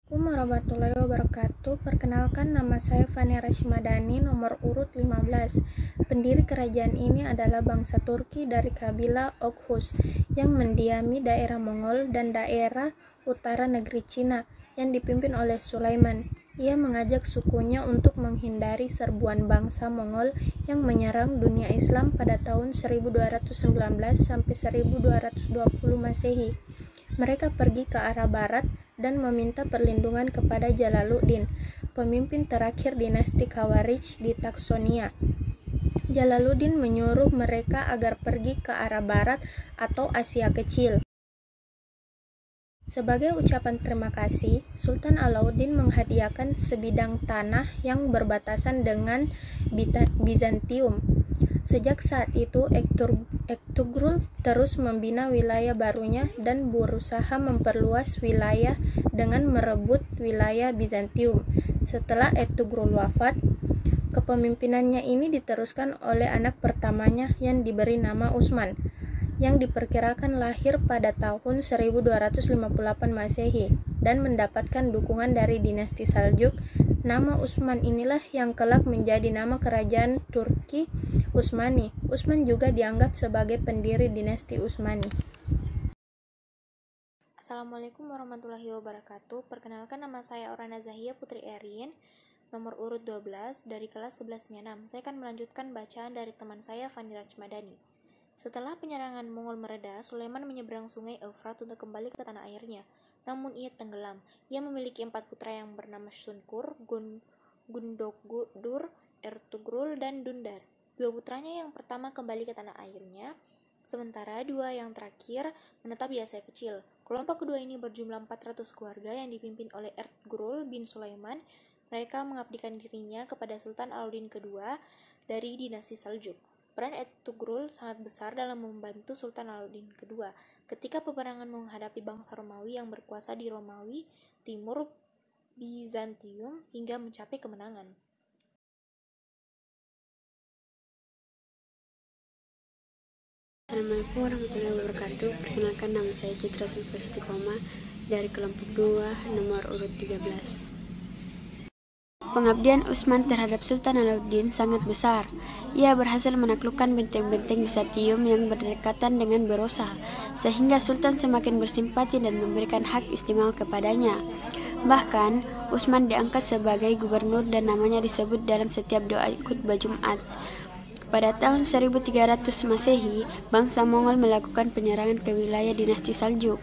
Assalamualaikum warahmatullahi wabarakatuh. Perkenalkan, nama saya Fani Rashmadani, nomor urut 15. Pendiri kerajaan ini adalah bangsa Turki dari kabilah Oghuz yang mendiami daerah Mongol dan daerah utara negeri Cina yang dipimpin oleh Sulaiman. Ia mengajak sukunya untuk menghindari serbuan bangsa Mongol yang menyerang dunia Islam pada tahun 1219 sampai 1220 Masehi. Mereka pergi ke arah barat dan meminta perlindungan kepada Jalaluddin, pemimpin terakhir dinasti Khawarij di Taksonia. Jalaluddin menyuruh mereka agar pergi ke arah barat atau Asia Kecil. Sebagai ucapan terima kasih, Sultan Alauddin menghadiahkan sebidang tanah yang berbatasan dengan Bizantium. Sejak saat itu, Ertugrul terus membina wilayah barunya dan berusaha memperluas wilayah dengan merebut wilayah Bizantium. Setelah Ertugrul wafat, kepemimpinannya ini diteruskan oleh anak pertamanya yang diberi nama Utsman, yang diperkirakan lahir pada tahun 1258 Masehi dan mendapatkan dukungan dari dinasti Saljuk. Nama Utsman inilah yang kelak menjadi nama kerajaan Turki Utsmani. Utsman juga dianggap sebagai pendiri dinasti Utsmani. Assalamualaikum warahmatullahi wabarakatuh. Perkenalkan, nama saya Orana Zahia Putri Erin, nomor urut 12 dari kelas 11 Mianam. Saya akan melanjutkan bacaan dari teman saya Fani Rashmadani. Setelah penyerangan Mongol mereda, Sulaiman menyeberang sungai Eufrat untuk kembali ke tanah airnya. Namun ia tenggelam. Ia memiliki 4 putra yang bernama Sunkur, Gundogudur, Ertugrul, dan Dundar. 2 putranya yang pertama kembali ke tanah airnya, sementara 2 yang terakhir menetap di Asia Kecil. Kelompok kedua ini berjumlah 400 keluarga yang dipimpin oleh Ertugrul bin Sulaiman. Mereka mengabdikan dirinya kepada Sultan Alauddin II dari dinasti Saljuk. Peran Ertugrul sangat besar dalam membantu Sultan Alauddin II ketika peperangan menghadapi bangsa Romawi yang berkuasa di Romawi Timur Bizantium hingga mencapai kemenangan. Assalamualaikum warahmatullahi wabarakatuh. Perkenalkan, nama saya Citra Sulfestikoma dari kelompok 2 nomor urut 13. Pengabdian Utsman terhadap Sultan Alauddin sangat besar. Ia berhasil menaklukkan benteng-benteng Bizantium yang berdekatan dengan Berosa, sehingga Sultan semakin bersimpati dan memberikan hak istimewa kepadanya. Bahkan, Utsman diangkat sebagai gubernur dan namanya disebut dalam setiap doa khutbah Jumat. Pada tahun 1300 Masehi, bangsa Mongol melakukan penyerangan ke wilayah dinasti Saljuk,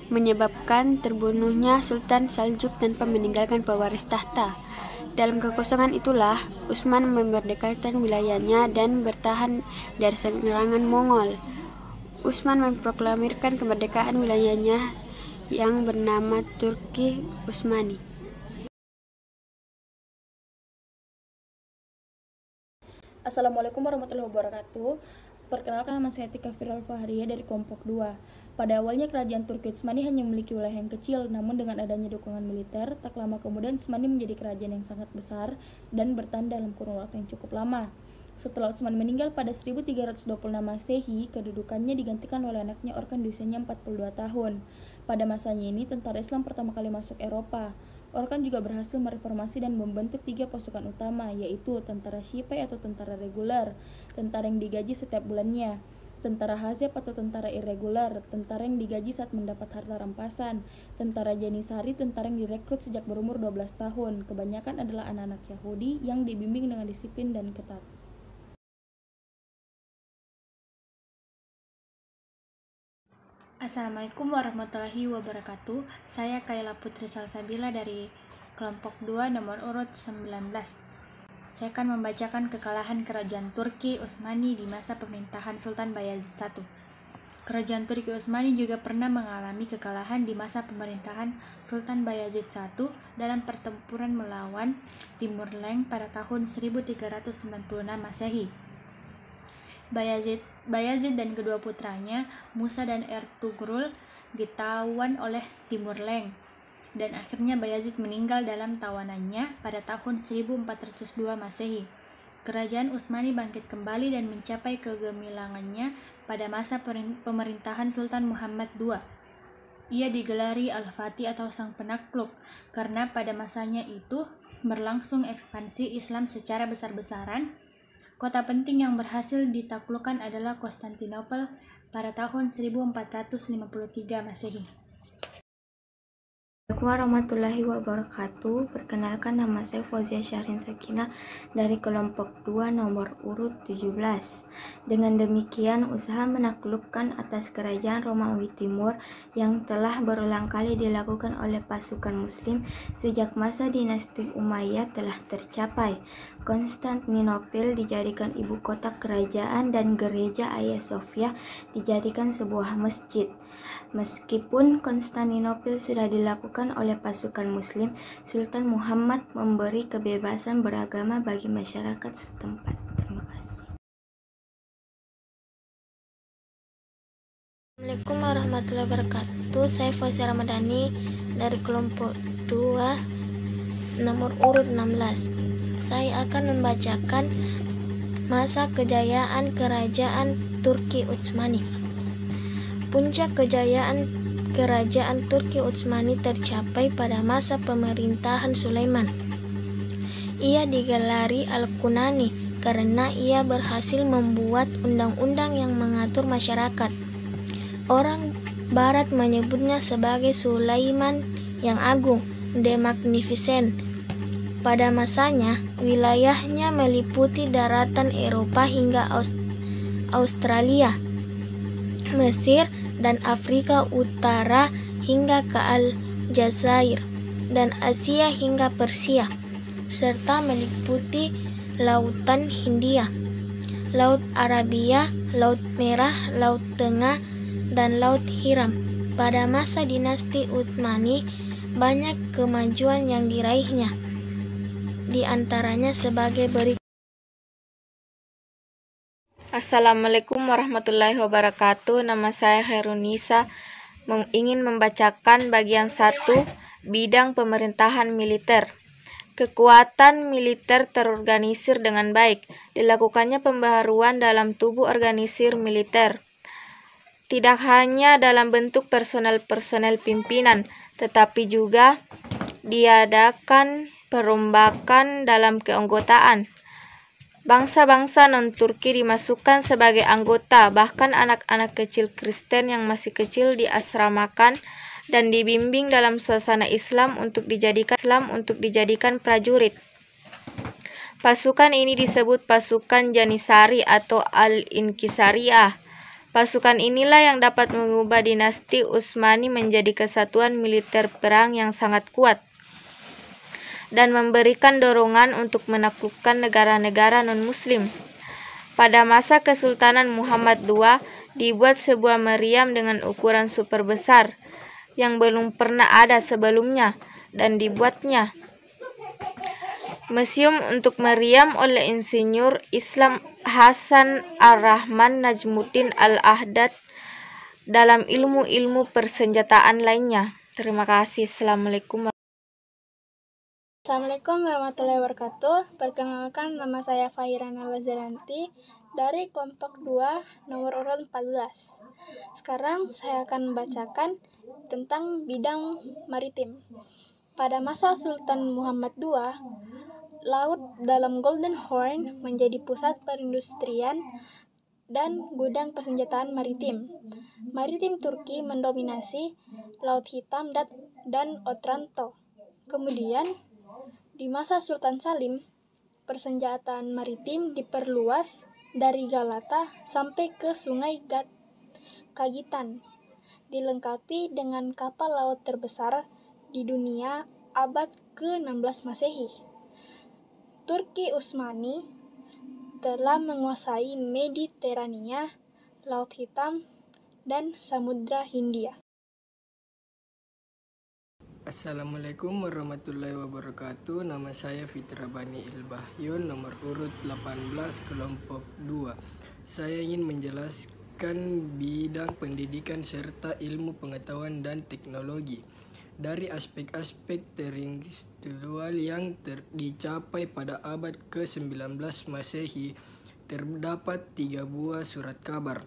menyebabkan terbunuhnya Sultan Saljuk tanpa meninggalkan pewaris tahta. Dalam kekosongan itulah, Utsman memerdekakan wilayahnya dan bertahan dari serangan Mongol. Utsman memproklamirkan kemerdekaan wilayahnya yang bernama Turki Utsmani. Assalamualaikum warahmatullahi wabarakatuh. Perkenalkan, nama saya Tika Firal Fahriya dari kelompok 2. Pada awalnya kerajaan Turki Utsmani hanya memiliki wilayah yang kecil, namun dengan adanya dukungan militer, tak lama kemudian Utsmani menjadi kerajaan yang sangat besar dan bertahan dalam kurun waktu yang cukup lama. Setelah Utsman meninggal pada 1326 Masehi, kedudukannya digantikan oleh anaknya Orkan di usianya 42 tahun. Pada masanya ini, tentara Islam pertama kali masuk Eropa. Orkan juga berhasil mereformasi dan membentuk 3 pasukan utama, yaitu tentara Sipai atau tentara reguler, tentara yang digaji setiap bulannya, tentara Hazeb atau tentara irregular, tentara yang digaji saat mendapat harta rampasan, tentara Janisari, tentara yang direkrut sejak berumur 12 tahun. Kebanyakan adalah anak-anak Yahudi yang dibimbing dengan disiplin dan ketat. Assalamualaikum warahmatullahi wabarakatuh. Saya Kayla Putri Salsabila dari kelompok 2 nomor urut 19. Saya akan membacakan kekalahan kerajaan Turki Utsmani di masa pemerintahan Sultan Bayazid I. Kerajaan Turki Utsmani juga pernah mengalami kekalahan di masa pemerintahan Sultan Bayazid I dalam pertempuran melawan Timur Leng pada tahun 1396 Masehi. Bayazid dan kedua putranya, Musa dan Ertugrul, ditawan oleh Timur Leng, dan akhirnya Bayazid meninggal dalam tawanannya pada tahun 1402 Masehi. Kerajaan Utsmani bangkit kembali dan mencapai kegemilangannya pada masa pemerintahan Sultan Muhammad II. Ia digelari Al-Fatih atau Sang Penakluk karena pada masanya itu berlangsung ekspansi Islam secara besar-besaran. Kota penting yang berhasil ditaklukkan adalah Konstantinopel pada tahun 1453 Masehi. Assalamualaikum warahmatullahi wabarakatuh. Perkenalkan, nama saya Fauzia Syahrin Sakinah dari kelompok 2 nomor urut 17. Dengan demikian, usaha menaklukkan atas kerajaan Romawi Timur yang telah berulang kali dilakukan oleh pasukan muslim sejak masa dinasti Umayyad telah tercapai. Konstantinopel dijadikan ibu kota kerajaan dan gereja Hagia Sophia dijadikan sebuah masjid. Meskipun Konstantinopel sudah dilakukan oleh pasukan muslim, Sultan Muhammad memberi kebebasan beragama bagi masyarakat setempat. Terima kasih. Assalamualaikum warahmatullahi wabarakatuh. Saya Fauzia Ramadhani dari kelompok 2 nomor urut 16. Saya akan membacakan masa kejayaan kerajaan Turki Utsmani. Puncak kejayaan kerajaan Turki Utsmani tercapai pada masa pemerintahan Sulaiman. Ia digelari Al-Kunani karena ia berhasil membuat undang-undang yang mengatur masyarakat. Orang Barat menyebutnya sebagai Sulaiman yang Agung, The Magnificent. Pada masanya, wilayahnya meliputi daratan Eropa hingga Australia, Mesir, dan Afrika Utara hingga ke Aljazair, dan Asia hingga Persia, serta meliputi Lautan Hindia, Laut Arabia, Laut Merah, Laut Tengah, dan Laut Hiram. Pada masa dinasti Utsmani, banyak kemajuan yang diraihnya, di antaranya sebagai berikut. Assalamualaikum warahmatullahi wabarakatuh. Nama saya Khairunisa, ingin membacakan bagian 1, bidang pemerintahan militer. Kekuatan militer terorganisir dengan baik. Dilakukannya pembaharuan dalam tubuh organisir militer. Tidak hanya dalam bentuk personel pimpinan, tetapi juga diadakan perombakan dalam keanggotaan. Bangsa-bangsa non-Turki dimasukkan sebagai anggota, bahkan anak-anak kecil Kristen yang masih kecil diasramakan dan dibimbing dalam suasana Islam untuk dijadikan prajurit. Pasukan ini disebut pasukan Janissary atau Al-Inkisariyah. Pasukan inilah yang dapat mengubah dinasti Utsmani menjadi kesatuan militer perang yang sangat kuat dan memberikan dorongan untuk menaklukkan negara-negara non-muslim. Pada masa Kesultanan Muhammad II, dibuat sebuah meriam dengan ukuran super besar yang belum pernah ada sebelumnya, dan dibuatnya museum untuk meriam oleh insinyur Islam Hasan Ar-Rahman Najmuddin Al-Ahdad dalam ilmu-ilmu persenjataan lainnya. Terima kasih. Assalamualaikum warahmatullahi wabarakatuh. Perkenalkan, nama saya Fahirana Lazaranti dari kelompok 2 nomor urut 14. Sekarang saya akan membacakan tentang bidang maritim. Pada masa Sultan Muhammad II, laut dalam Golden Horn menjadi pusat perindustrian dan gudang persenjataan maritim. Maritim Turki mendominasi Laut Hitam dan Otranto. Kemudian, di masa Sultan Salim, persenjataan maritim diperluas dari Galata sampai ke Sungai Kagitan, dilengkapi dengan kapal laut terbesar di dunia abad ke-16 Masehi. Turki Utsmani telah menguasai Mediterania, Laut Hitam, dan Samudra Hindia. Assalamualaikum warahmatullahi wabarakatuh. Nama saya Fitra Bani Ilbahyun, nomor urut 18, kelompok 2. Saya ingin menjelaskan bidang pendidikan serta ilmu pengetahuan dan teknologi. Dari aspek-aspek terintelektual yang dicapai pada abad ke-19 Masehi, terdapat 3 buah surat kabar,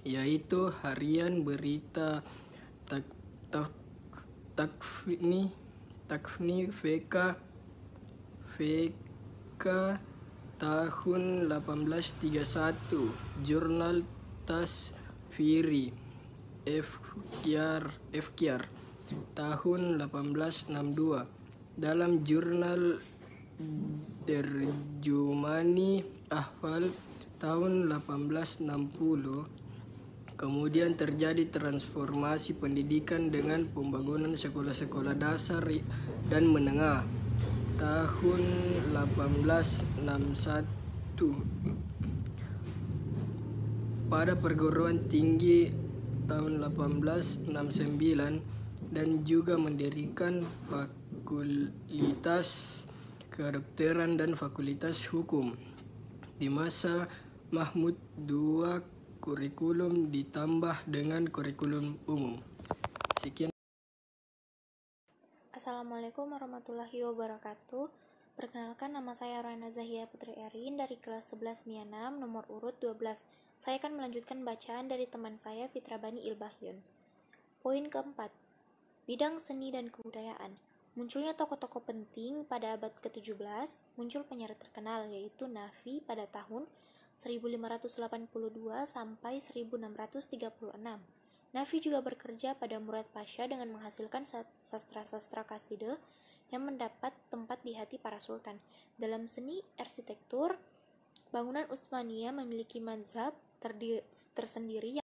yaitu harian berita Takfni VK tahun 1831, Jurnal Tasfiri Efkyar tahun 1862, dalam Jurnal Terjumani Ahwal tahun 1860. Kemudian terjadi transformasi pendidikan dengan pembangunan sekolah-sekolah dasar dan menengah tahun 1861. Pada perguruan tinggi tahun 1869 dan juga mendirikan fakultas kedokteran dan fakultas hukum. Di masa Mahmud II, kurikulum ditambah dengan kurikulum umum. Sekian. Assalamualaikum warahmatullahi wabarakatuh. Perkenalkan, nama saya Rana Zahia Putri Erin dari kelas 11 MIA 6 nomor urut 12. Saya akan melanjutkan bacaan dari teman saya Fitra Bani Ilbahyun. Poin keempat, bidang seni dan kebudayaan. Munculnya tokoh-tokoh penting pada abad ke-17, muncul penyair terkenal yaitu Nafi pada tahun 1582 sampai 1636. Nafi juga bekerja pada Murad Pasha dengan menghasilkan sastra-sastra kaside yang mendapat tempat di hati para sultan. Dalam seni arsitektur, bangunan Utsmaniyah memiliki mazhab tersendiri